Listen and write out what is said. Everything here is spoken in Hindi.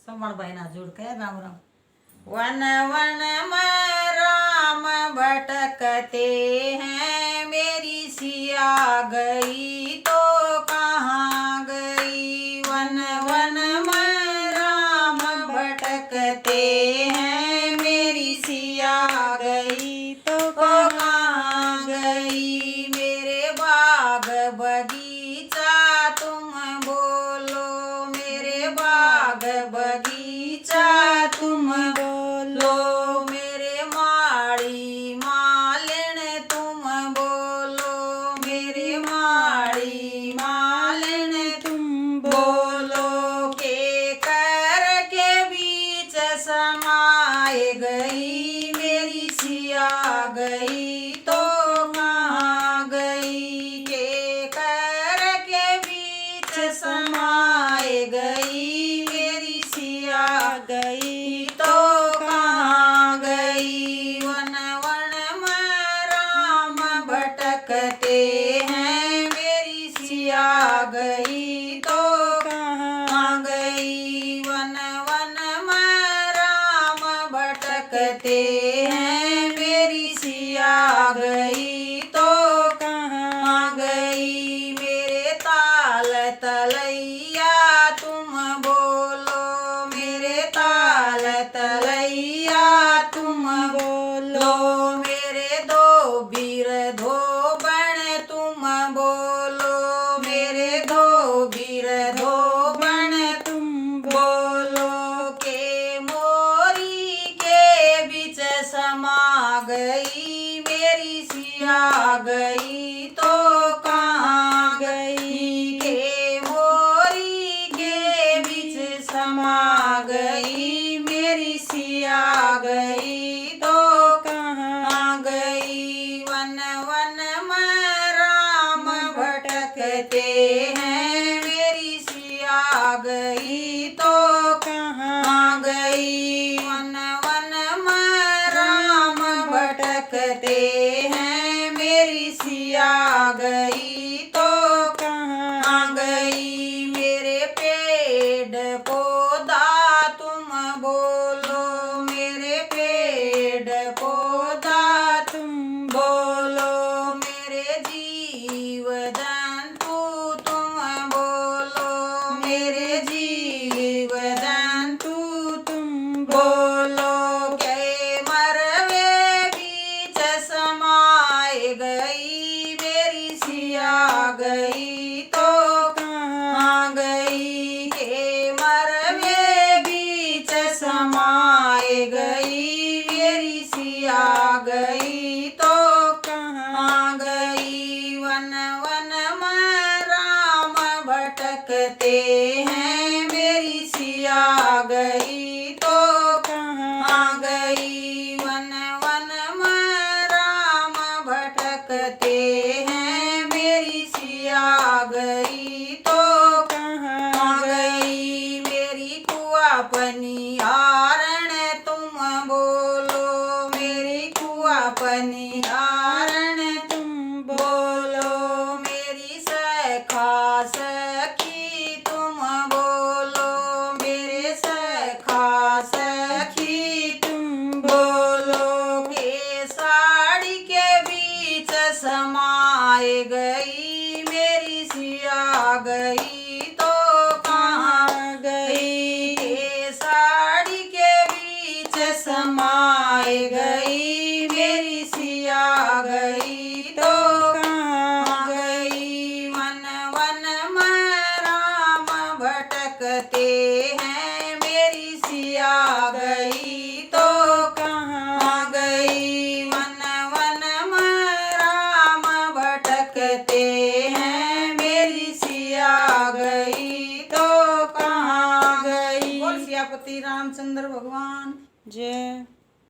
समण भाई ना जोड़ के राम राम। वन वन में राम भटकते हैं, मेरी सिया गई तो कहाँ गई। वन वन में राम भटकते हैं, मेरी सिया गई तो कहाँ गई। मेरे बाग बगीचा तुम बोलो, मेरे बाग बगीचा तुम बोलो, मेरे माड़ी मालिन तुम बोलो, मेरे माड़ी मालिन तुम बोलो। के कर के बीच समाए गई, मेरी सिया गई तो कहाँ गई। के कर के बीच समाए गई, मेरी सिया गई तो कहाँ गई। वन वन में राम भटकते हैं, मेरी सिया गई तो कहाँ गई। वन वन में राम भटकते हैं, मेरी सिया गई तो कहाँ गई। मेरे ताल तलैया तुम बोलो, मेरे ताल तलैया तुम बोलो, मेरे दो बीर धोबन तुम बोलो, मेरे दो बीर धोबन तुम बोलो। के मोरी के बीच समा गई, मेरी सिया गई तो कहाँ गई। के मोरी के बीच समा गई, मेरी सिया गई तो कहाँ गई। वन वन में राम भटकते हैं, मेरी सिया गई तो कहाँ गई। वन वन में राम भटकते हैं, मेरी सिया गई तो कहाँ गई। मेरे पेड़ पौधा तुम बोलो, मेरे पेड़ पौधा तुम बोलो, मेरे जीव जंतु तुम बोलो, मेरे जीव जंतु तुम बोलो। के मरवे बीच समाए गई, मेरी सिया गई तो कहाँ गई। के मरवे बीच समाए गई, मेरी सिया गई तो कहाँ गई। वन वन में राम भटकते हैं, मेरी सिया गई तो कहाँ गई। वन वन में राम भटकते हैं, मेरी सिया गई तो कहाँ गई। मेरी कुआ पनिहारण तुम बोलो, मेरी कुआ पनिहारण तुम बोलो, मेरी सखा सखी तुम बोलो, मेरे सखा सखी तुम बोलो। के साड़ी के बीच समाए गई, मेरी सिया गई तो कहाँ गई। के साड़ी के बीच समाए गई, मेरी सिया गई तो कहाँ गई। वन वन में राम भटकते हैं, मेरी सिया गई तो कहाँ गई। वन वन में राम भटकते हैं, मेरी सिया गई तो कहाँ गई। बोल सियापति रामचंद्र भगवान जय।